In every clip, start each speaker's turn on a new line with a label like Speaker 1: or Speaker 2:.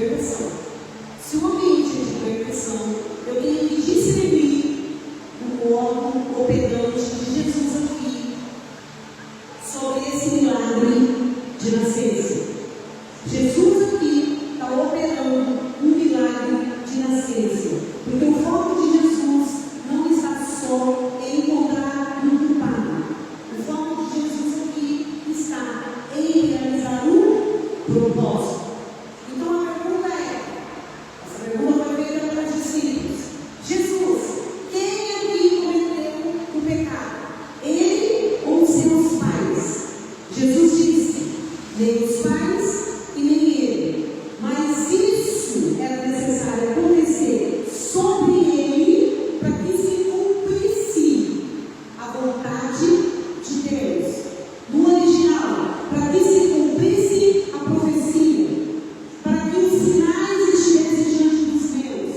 Speaker 1: perversão. Se o ambiente é de perversão, eu tenho que discernir o modo operante de Jesus aqui sobre esse milagre de nascença. Jesus aqui está operando um milagre de nascença, porque o foco de Jesus não está só em encontrar um culpado. O foco de Jesus aqui está em realizar um propósito. Então a pergunta é, essa pergunta foi feita para os discípulos: Jesus, quem aqui cometeu o pecado? Ele ou seus pais? Jesus disse: nem os pais e nem ele. Mas isso era necessário acontecer sobre ele para que se cumprisse a vontade de Deus. No original, para que se cumprisse a profecia, para que os sinais estivessem diante dos meus.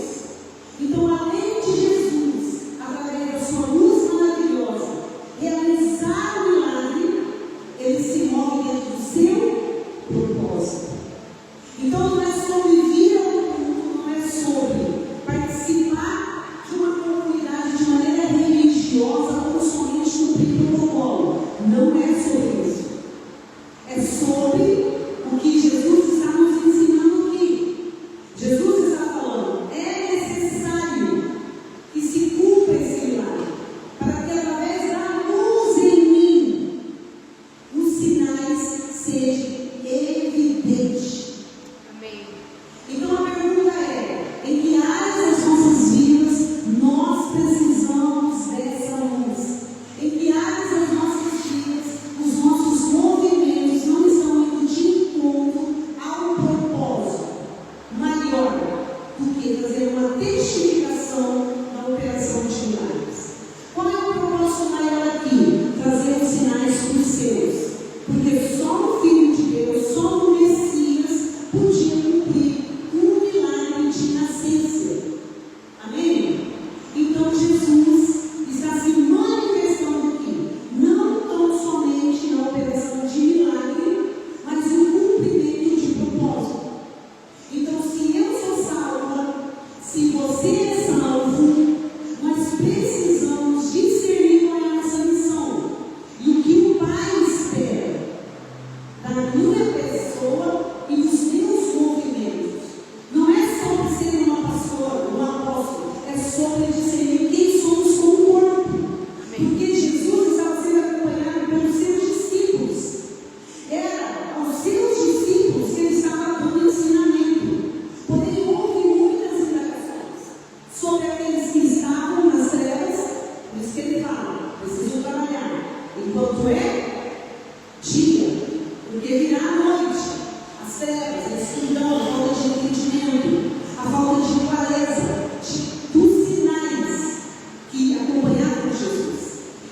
Speaker 1: Então, além de Jesus, através da sua luz maravilhosa, realizar o milagre, ele se move dentro do seu propósito. Então, não é sobre vir ao culto, não é sobre participar de uma comunidade de maneira religiosa ou somente cumprir protocolo. Não é sobre isso. É sobre o que Jesus está nos ensinando aqui. Jesus está falando: é necessário que se cumpra esse milagre, para que através da luz em mim os sinais sejam evidentes.
Speaker 2: Amém.
Speaker 1: Então a pergunta é: em que áreas das nossas vidas nós precisamos dessa luz? Em que áreas das nossas vidas os nossos movimentos não estão indo de encontro ao propósito maior do que trazer uma testificação da operação de milagres? Qual é o propósito maior aqui? Trazer os sinais para os seus. Porque só o Filho de Deus, só o Messias podia cumprir um milagre de nascença. Amém? Então Jesus está se manifestando aqui, não tão somente na operação de milagre, mas no cumprimento de propósito. Então, se eu sou salva, se você é salvo, nós precisamos discernir qual é a nossa missão e o que o Pai espera da minha pessoa e dos meus movimentos. Não é sobre ser uma pastora, um apóstolo, é sobre discernir quem somos como corpo. Porque Jesus estava sendo acompanhado pelos seus discípulos. Era aos seus discípulos que ele estava dando ensinamento. Porém, houve muitas indagações sobre aqueles que estavam nas trevas. Por isso que ele fala: preciso trabalhar enquanto é dia, porque virá a noite. As trevas, a escuridão, a falta de entendimento, a falta de clareza dos sinais que acompanhavam Jesus.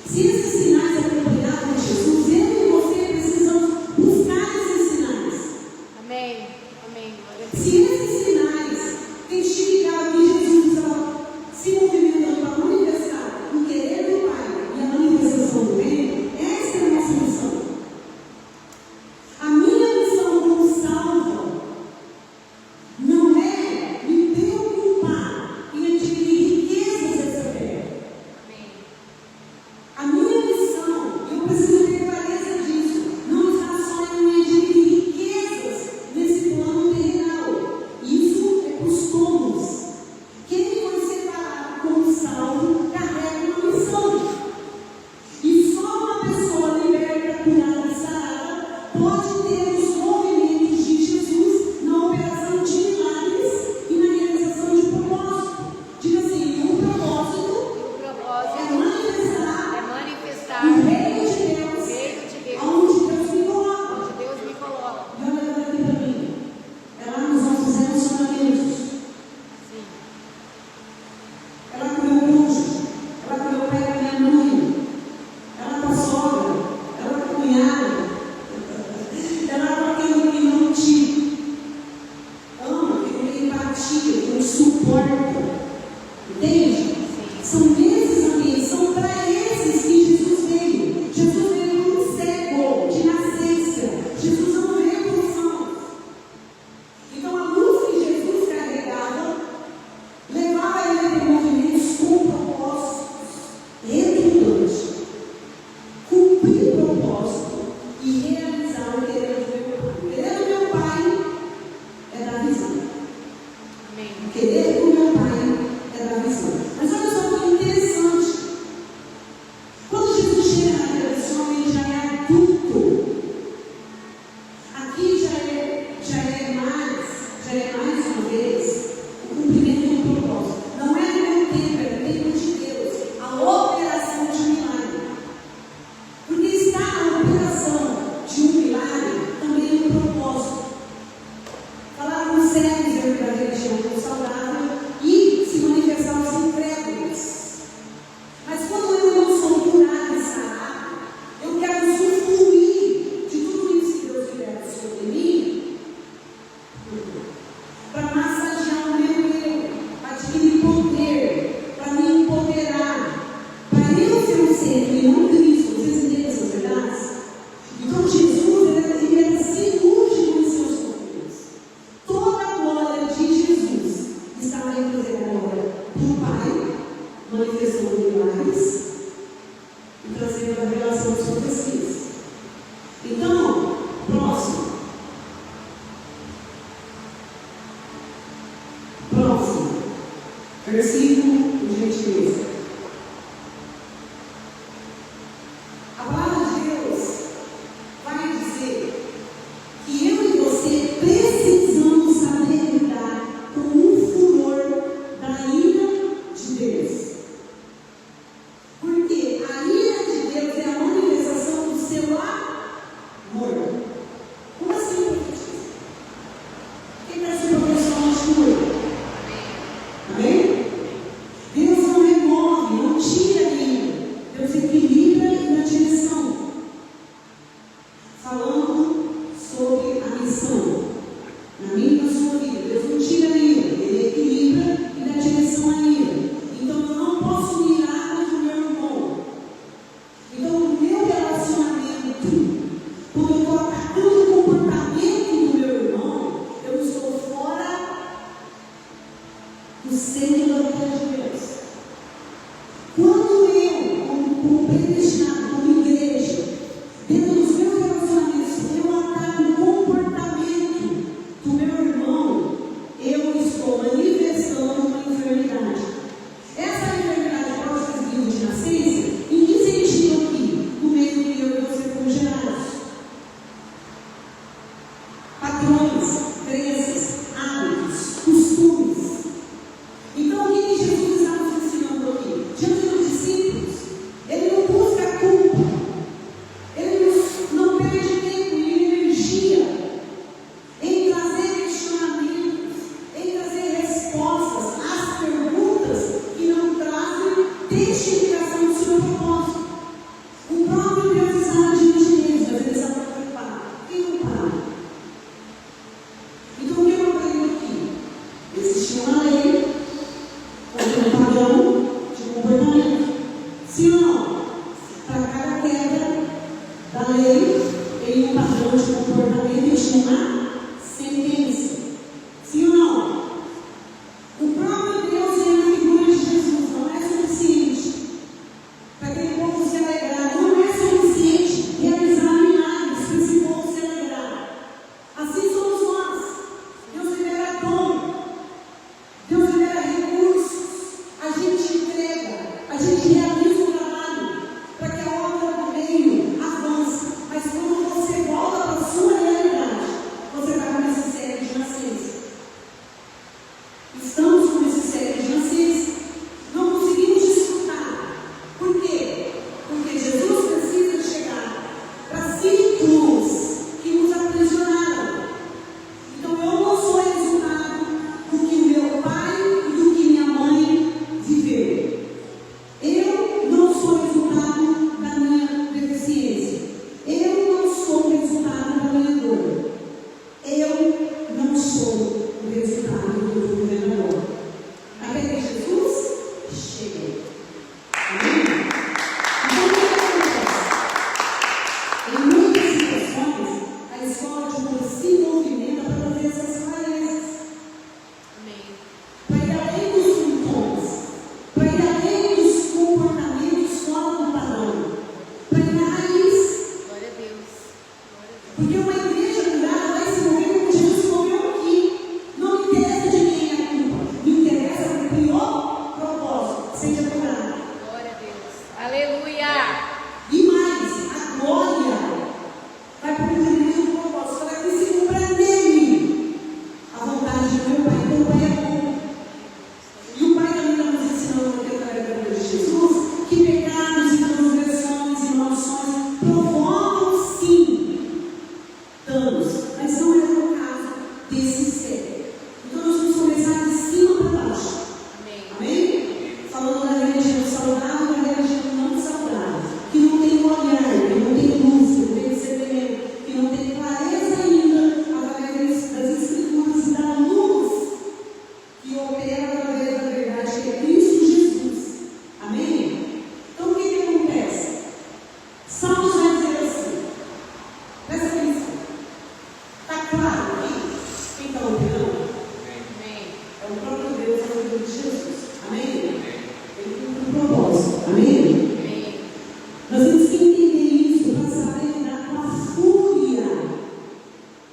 Speaker 1: Se esses sinais acompanhavam Jesus, eu e você precisamos buscar esses sinais.
Speaker 2: Amém. Amém. Glória a Deus.
Speaker 1: Se esses sinais testificaram que Jesus estava se movimentando para manifestar o querer do Pai e a manifestação do reino, essa é a nossa missão. A minha missão como salva não é me preocupar em adquirir riquezas dessa terra.
Speaker 2: Amém.
Speaker 1: A minha missão, eu preciso ter clareza disso, não está só em adquirir riquezas nesse plano terrenal. é mais uma vez o cumprimento do propósito. Não é no meu tempo, é no tempo de Deus. A operação de um milagre. Porque está na operação de um milagre também um propósito. Falar com os cegos da religião saudável e se manifestar aos incrédulos. Mas quando eu não sou curado e sarado, eu quero usufruir de tudo isso que Deus libera sobre mim para massagear o meu eu, para adquirir poder, para me empoderar, para eu ser um centro e não Cristo. Vocês entendem essas verdades? Então Jesus, ele era cirúrgico em seus conceitos. Toda a glória de Jesus estava em trazer agora do Pai, manifestando milagres e trazendo a revelação das profecias. Então, próximo. Versículo, por gentileza. A palavra de Deus vai dizer que eu e você precisamos saber lidar com o furor da ira de Deus. Porque a ira de Deus é a manifestação do seu amor. Como assim, profetisa? Quem está sendo professor de cura? Amém? Deus não remove, não tira a ira. Deus equilibra na direção. Falando sobre a missão. Na minha e na sua vida. Deus não tira a ira. Ele equilibra e dá direção à ira. Então eu não posso mirar contra o meu irmão. Então o meu relacionamento, quando eu estou atacando o comportamento do meu irmão, eu estou fora do centro da vontade de Deus. Quando eu, como predestinado, como igreja, dentro dos meus relacionamentos, eu ataco o comportamento do meu irmão, eu estou manifestando uma enfermidade. Essa enfermidade próxima de nascença, em que sentido aqui? No meio que eu e você fomos gerados. Padrões, crenças, hábitos, costumes. Então, o que Jesus está nos ensinando aqui? Diante dos discípulos, ele não busca culpa, ele não perde tempo e energia em trazer questionamentos, em trazer respostas às perguntas que não trazem testificação do seu propósito. O próprio Deus estava diante deles, mas ele estava preocupado. Quem não para?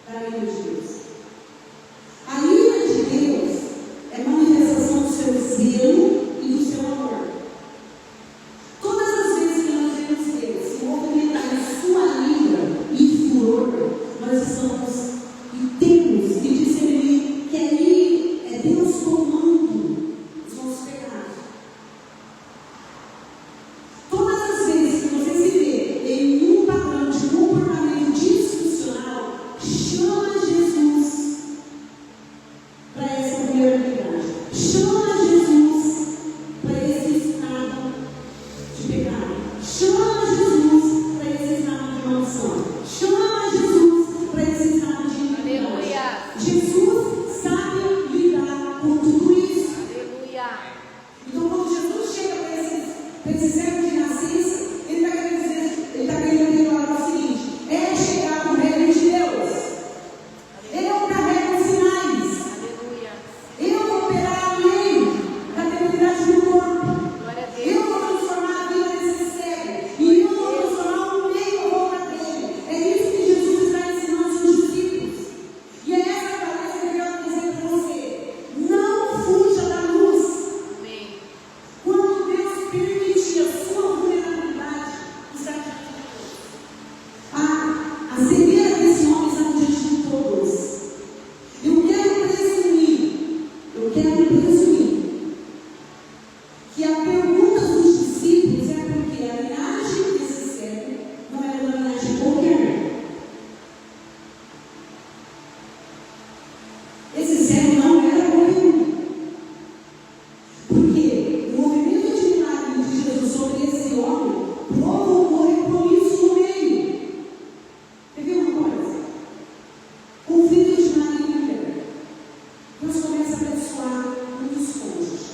Speaker 1: da ira de Deus. A ira de Deus é manifestação do seu zelo e do seu amor. Todas as vezes que nós vemos Deus se movimentar em sua ira e furor, nós estamos e temos que discernir que ali é Deus tomando os nossos pecados. Todas as vezes que você se vê em um padrão de comportamento disfuncional, chama Jesus para essa vulnerabilidade. Chama Jesus para esse estado de pecado. Chama Jesus para esse estado de maldição. Chama Jesus para esse estado de iniquidade.
Speaker 2: Aleluia.
Speaker 1: Jesus sabe lidar com tudo isso.
Speaker 2: Aleluia.
Speaker 1: Então, quando Jesus chega para esse servo de nascença, ele está querendo dizer, ele está querendo declarar o seguinte: é chegar no reino de Deus. Eu carrego os sinais.
Speaker 2: Aleluia.
Speaker 1: Eu vou operar a lei da eternidade do corpo.
Speaker 2: Glória a
Speaker 1: Eu
Speaker 2: Deus.
Speaker 1: vou transformar a vida desse cego. E eu vou transformar o meio à volta dele. É isso que Jesus está ensinando aos seus discípulos. E é essa tarefa que eu quero dizer para você. Não fuja da luz.
Speaker 2: Amém.
Speaker 1: Quando Deus permitir a sua vulnerabilidade, está diante de todos. A cegueira desse homem está diante de todos. Eu quero presumir que a pergunta dos discípulos é porque a linhagem desse cego não era uma linhagem qualquer. Esse cego não era qualquer um. Porque o movimento de milagre de Jesus sobre esse homem provocou repromisso no meio. Quer ver uma coisa? Conflito de marido e mulher. Deus começa a abençoar um dos cônjuges.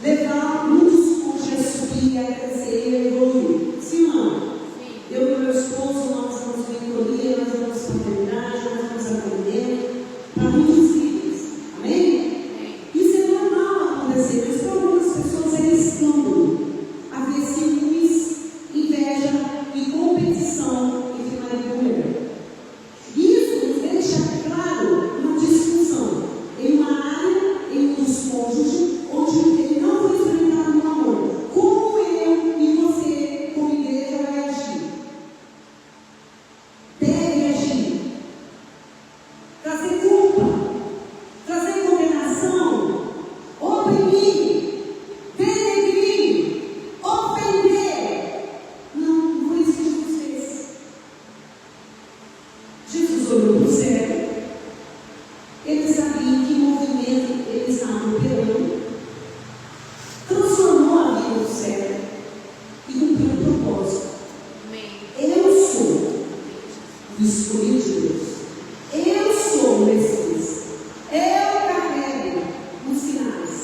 Speaker 1: Levar um dos cônjuges a subir, a crescer e a evoluir. Sim ou não?
Speaker 2: Sim.
Speaker 1: Eu e meu esposo, nós vamos mentoria, nós vamos paternidade, nós vamos aprender para muitos filhos. Amém?
Speaker 2: Amém.
Speaker 1: Isso é normal acontecer, mas para algumas pessoas é escândalo. Haver ciúmes, inveja e competição entre marido e mulher. Isso nos deixa claro uma disfunção em uma área, em um dos cônjuges, onde ele não foi experimentado no amor. Como eu e você, como igreja, vai agir? Deve agir. Trazer culpa, trazer condenação, oprimir, denegrir, ofender. Não foi isso que Jesus fez. Jesus olhou para o céu. Ele sabia em que movimento ele estava operando. Transformou a vida do céu e cumpriu o propósito.
Speaker 2: Amém.
Speaker 1: Eu sou o escolhido de Deus. Eu sou o Messias. Eu carrego os sinais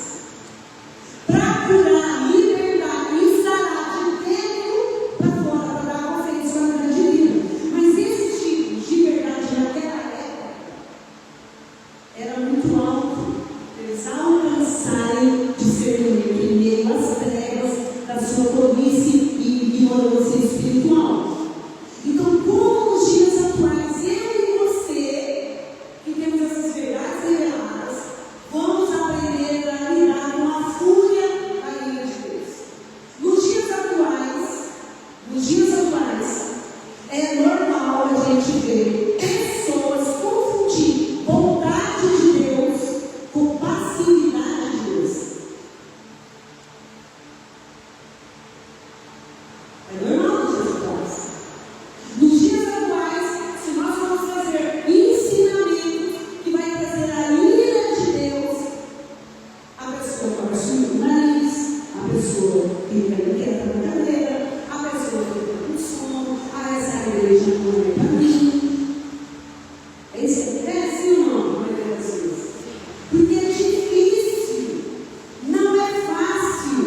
Speaker 1: para curar, libertar e sarar de dentro para fora, para dar confiança na vida divina. Mas esse tipo de liberdade naquela época era muito alto. Eles alcançarem discernimento em meio às trevas da sua tolice e ignorância espiritual. Então, como nos dias atuais, eu e você, que temos essas verdades reveladas, vamos aprender a lidar com a fúria da ira de Deus. Nos dias atuais, é normal a gente ver pessoas confundir bondade de Deus com passividade de Deus. É normal nos dias atuais. Nos dias atuais, se nós vamos fazer ensinamento que vai trazer a ira de Deus, a pessoa vai assumir o nariz, a pessoa fica inquieta na cadeira, a pessoa fica com sono, essa igreja não é para mim. Isso acontece ou não? Não é assim. Porque é difícil, não é fácil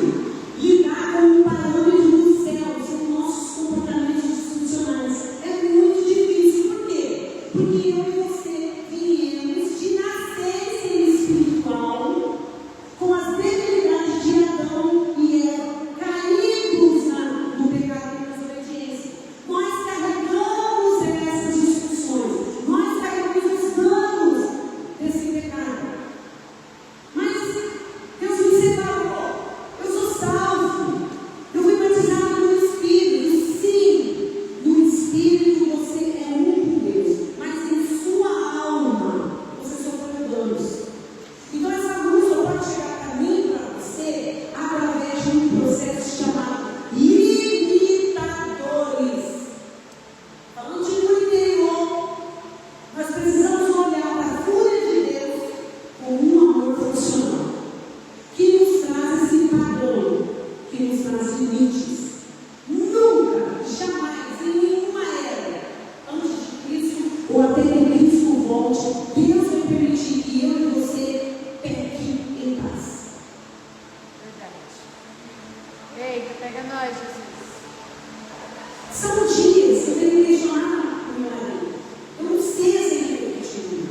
Speaker 1: lidar com o parâmetro do céu, com nossos comportamentos disfuncionais. É muito difícil. Por quê? Porque eu e você viemos de nascença espiritual com as debilidades de Adão e Eva caídos no pecado e na desobediência. Nós carregamos essas disfunções. Nós volte, Deus vai permitir que eu e você pequem em paz.
Speaker 2: Verdade. Eita, pega nós, Jesus.
Speaker 1: São dias, eu tenho que questionar o meu marido. Eu não sei se ele permitiu.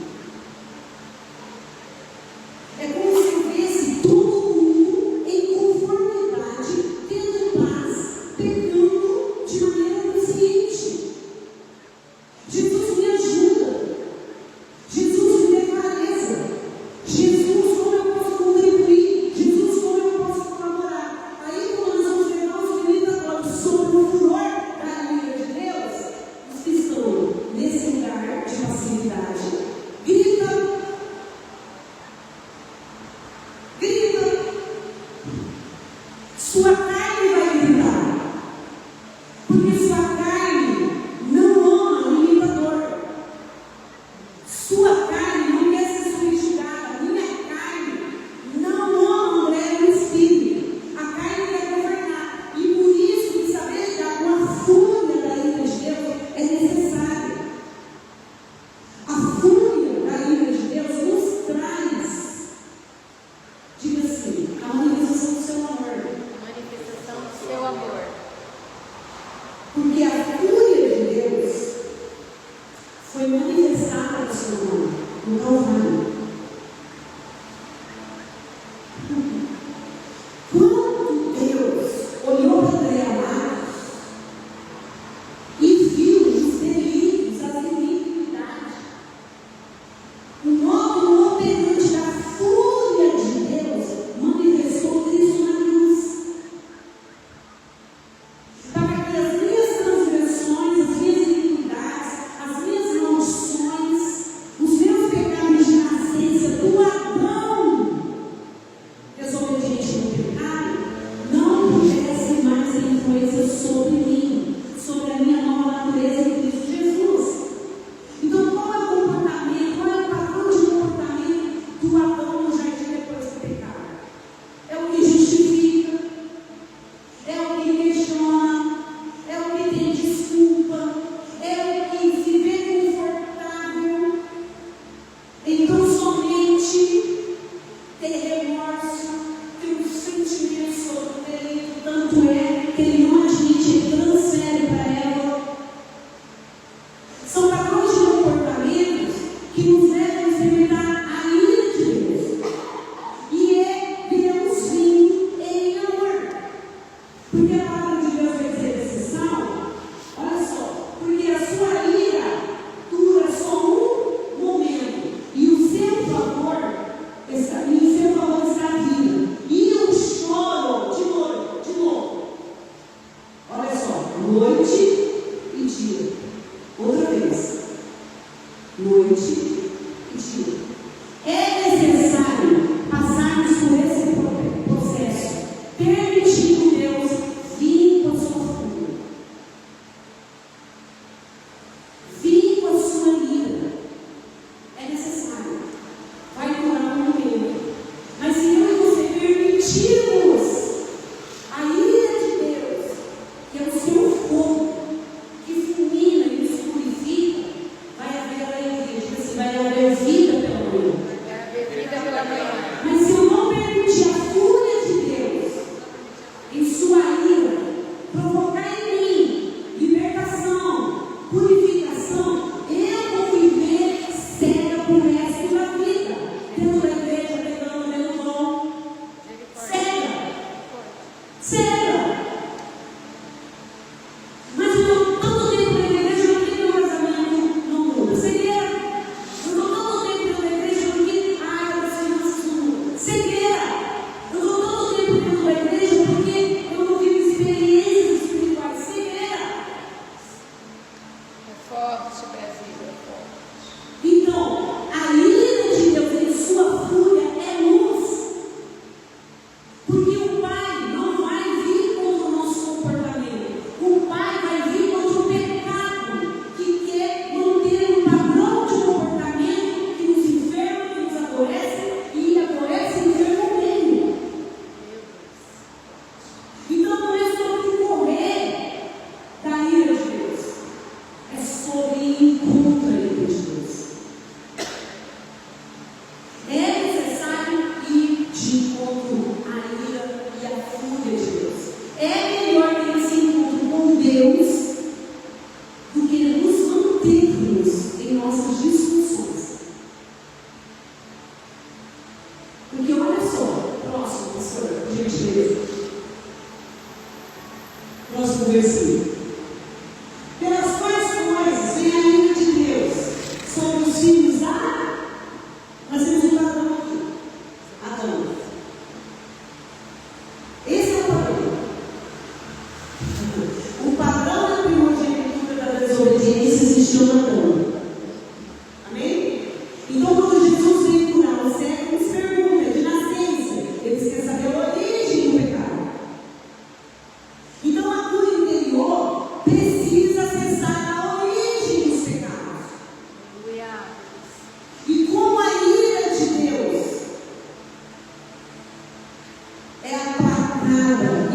Speaker 1: É como se eu visse todo mundo em conformidade, tendo paz, pecando de maneira consciente. Jesus me ajuda. Jesus me dê clareza. Jesus, como eu posso contribuir? Jesus, como eu posso colaborar? Aí, quando nós vamos levar os meninos agora sobre o furor da ira de Deus, os que estão nesse lugar de passividade, gritam. Sua carne vai gritar, porque sua carne não ama o imitador. Sua carne não quer ser subjugada. Minha carne não ama André no espírito. A carne quer governar. E por isso que saber lidar com a fúria da ira de Deus é necessário. A fúria da ira de Deus nos traz, diga assim, a manifestação do seu amor.
Speaker 2: Manifestação do seu amor.
Speaker 1: Porque a fúria de Deus foi manifestada no seu amor, no Calvário. Quando Deus olhou para André lá e viu os delitos, as iniquidades, o modo operante da fúria de Deus manifestou Cristo na cruz. Para que as minhas transgressões, as minhas iniquidades, as minhas maldições, os meus pecados de nascença do Adão desobediente no pecado, não pudessem mais ter influência sobre mim, sobre a minha nova natureza em Cristo Jesus. Então, qual é o comportamento, qual é o padrão de comportamento do Adão no jardim depois do pecado? É o que justifica, é o que questiona, é o que tem desculpa, é o que se vê confortável em tão somente ter remorso, ter um sentimento sobre o delito. Tanto é que ele não admite, ele transfere para ela. São padrões de comportamentos que nos levam a experimentar a ira de Deus. E é Deus vindo em amor. Porque a palavra de Deus vai dizer nesse salmo, olha só, porque a sua ira dura só um momento, e o seu favor está vindo, e o choro de novo. Olha só, noite e dia. Outra vez, noite e dia. É necessário passarmos por esse processo, permitindo Deus vir com a sua fúria, vir com a sua ira. É necessário. Vai durar um momento. Mas se eu e você permitirmos a ira de Deus, que é o seu fogo, que fulmina e nos purifica, vai haver alegria. Diga assim, vai haver vida pela manhã.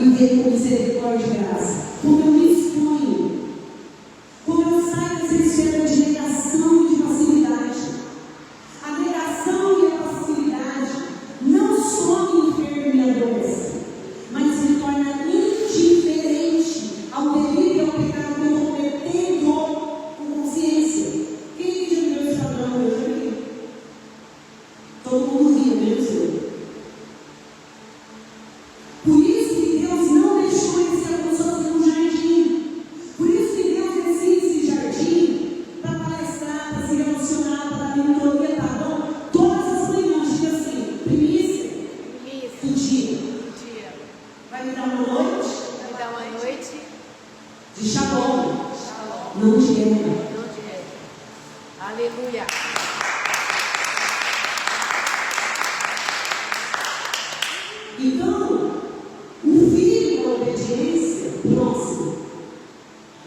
Speaker 1: viver com misericórdia e graça. Como eu me exponho. Como eu saio dessa esfera de negação e de facilidade. A negação e a facilidade não só me enferma e me adoece, mas me torna indiferente ao delírio e ao pecado que eu estou cometendo com consciência. Quem já viu esse padrão hoje aqui? Todo mundo via, menos eu. Por isso que Deus não deixou ele ser abençoado no jardim. Por isso que Deus decide esse jardim para palestrar, para se relacionar, para dar mentoria, tá bom? Todas as manhãs, diga assim, primícia do dia. Vai me dar uma noite de shalom, não de guerra.
Speaker 2: Aleluia.
Speaker 1: Então, o filho da obediência próxima,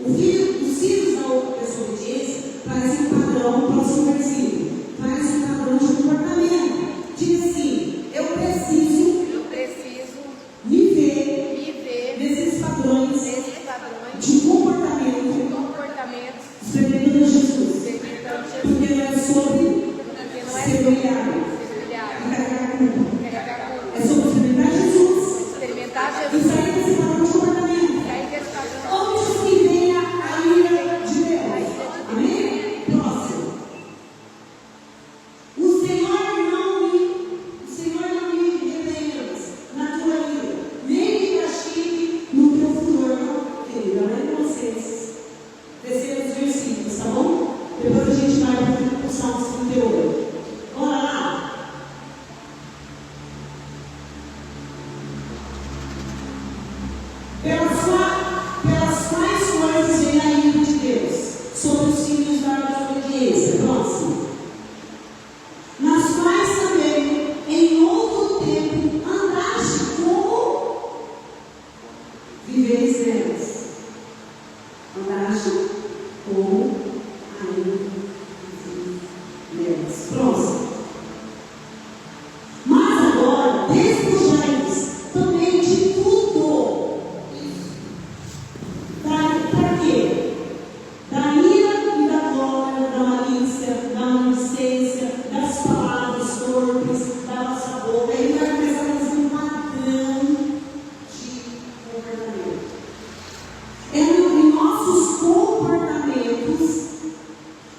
Speaker 1: os filhos da desobediência trazem um padrão, próximo versículo, traz um padrão de comportamento. Diz assim: eu preciso me ver nesses padrões de comportamento experimentando Jesus. Porque não é sobre ser brilhado e carregar culpa. É sobre experimentar Jesus. E sair desse padrão de comportamento. Antes que venha a ira de Deus. Amém? Próximo. O Senhor não me repreenda na tua ira, nem me castigue no teu furor. Querido, olha para vocês. Descer os versículos, tá bom? Depois a gente vai para o Salmo 38. Bora lá. Pelas quais coisas vem a ira de Deus sobre os filhos da desobediência. Próximo. Nas quais também, em outro tempo, andaste como viveis nelas. Andaste como ainda viveis nelas. Próximo. Mas agora, despojai-vos também de tudo. Para quê? Da ira e da glória, da malícia, da maledicência, das palavras torpes, da nossa boca. Ele vai começar a fazer um padrão de comportamento. É em nossos comportamentos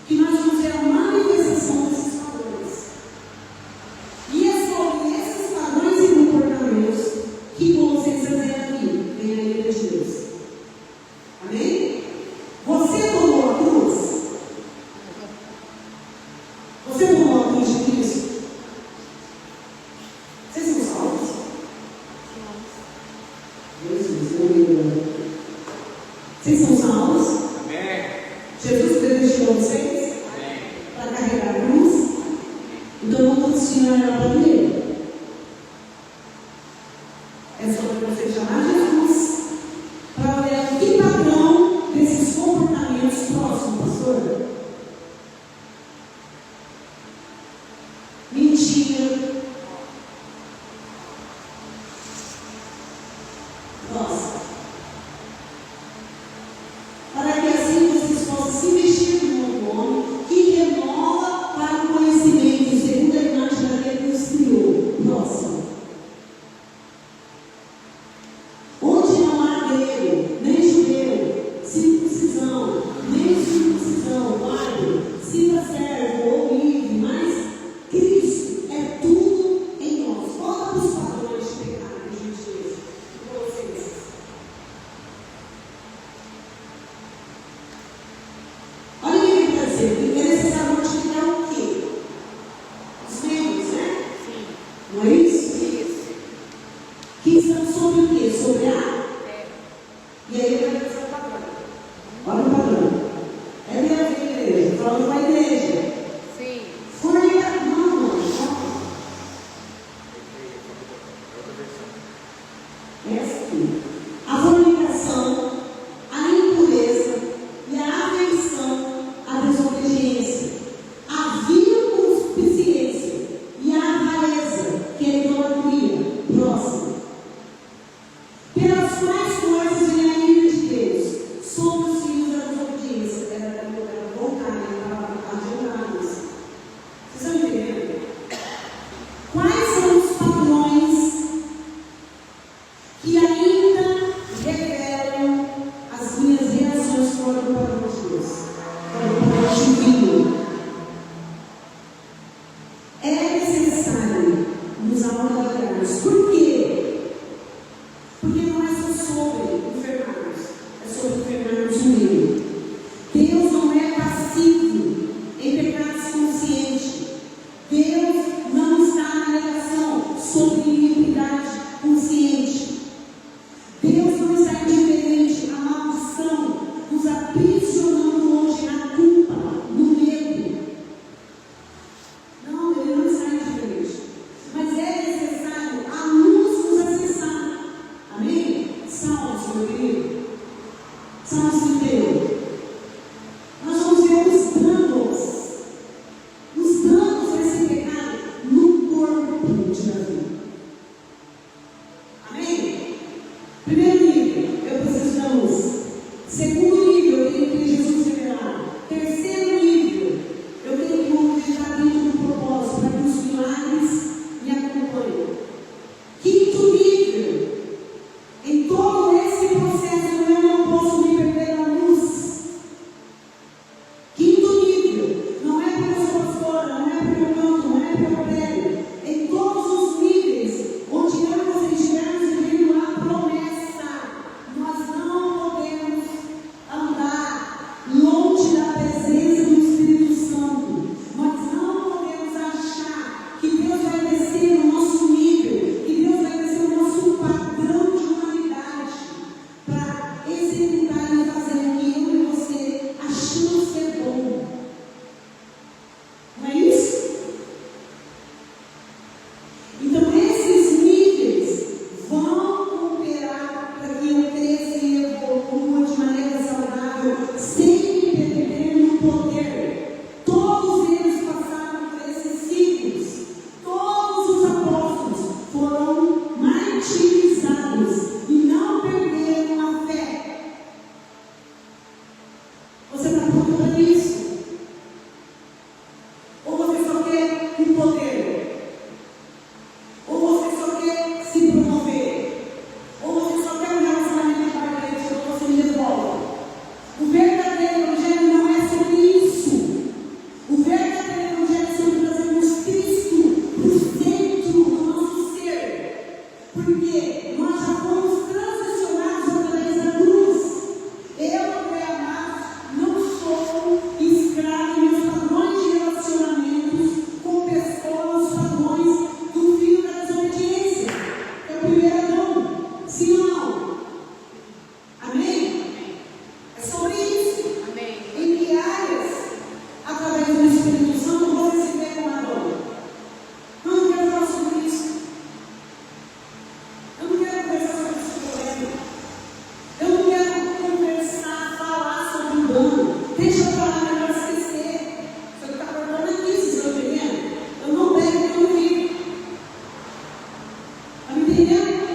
Speaker 1: que nós vamos ver a manifestação desses padrões. E é sobre esses padrões e comportamentos que vocês fazem aqui, vem a ira de Deus. Amém? Você tomou a cruz? Você tomou a cruz de Cristo? Vocês são salvos? Jesus, vocês são salvos?
Speaker 3: Amém.
Speaker 1: Jesus predestinou vocês para carregar a cruz? Então não estou destinando ela para ele. É sobre você chamar Jesus para ver que padrão desses comportamentos próximos, pastor. Mentira. Nossa. Para que assim vocês possam se vestir de um novo homem que renova para o conhecimento, segundo a imagem daquele que nos criou. Próximo. Onde não há grego, nem judeu, circuncisão, nem circuncisão, guarda, sinta servo ou livre, mas Cristo é tudo não trabalharmos. Por quê? Porque não é só sobre enfermarmos, é sobre enfermarmos o meio. Deus não é passivo em pecados conscientes. Deus não está na negação sobre iniquidade consciente. Deus não está indiferente à maldição, nos aprisionando hoje na culpa, no medo. Não, Ele não está indiferente. Mas é necessário a luz nos acessar. Amém? Salmos, meu querido. Salmos 31. Nós vamos ver os danos desse pecado no corpo de Davi. Amém? Primeiro nível, eu preciso da luz. Segundo nível, eu tenho que ter Jesus revelado. Terceiro nível, eu tenho que movimentar dentro do propósito para que os milagres me acompanhem. Quinto nível, em todo esse processo eu não posso me perder na luz. Quinto nível, não é porque eu sou pastora, não é porque eu canto, não é porque eu prego. Em todos os níveis, onde eu e você estivermos vivendo a promessa, nós não podemos andar longe da presença do Espírito Santo. Nós não podemos achar que Deus vai descer no nosso nível, que Deus vai descer no nosso padrão de humanidade para executar e fazer o que eu e você achamos ser bom. Não é isso? Então, esses níveis vão cooperar para que eu cresça e evolua de maneira saudável, sem me perder no poder. Todos eles passaram por esses ciclos. Todos os apóstolos foram martirizados e não perderam a fé. Você está pronto para isso? Ou você só quer o poder? Ou você só quer se promover? Ou você só quer um relacionamento aparente ou você me devolve? O verdadeiro evangelho não é sobre isso. O verdadeiro evangelho é sobre trazermos Cristo para o centro do nosso ser. Porque nós já fomos transicionados através da cruz. Eu, André Amados, não sou escravo em meus padrões de relacionamentos com pessoas, padrões do filho da desobediência. É o primeiro Adão. Sim ou não? Amém? É sobre isso.
Speaker 2: Amém.
Speaker 1: Em que áreas, através do Espírito Santo, você se vê como Adão? Eu não quero falar sobre isso. Eu não quero conversar sobre esse problema. Eu não quero conversar, falar sobre o dano. Deixa eu falar, melhor esquecer. Você está cortando aqui, vocês estão entendendo? Eu não pego, eu não vivo. Está me entendendo?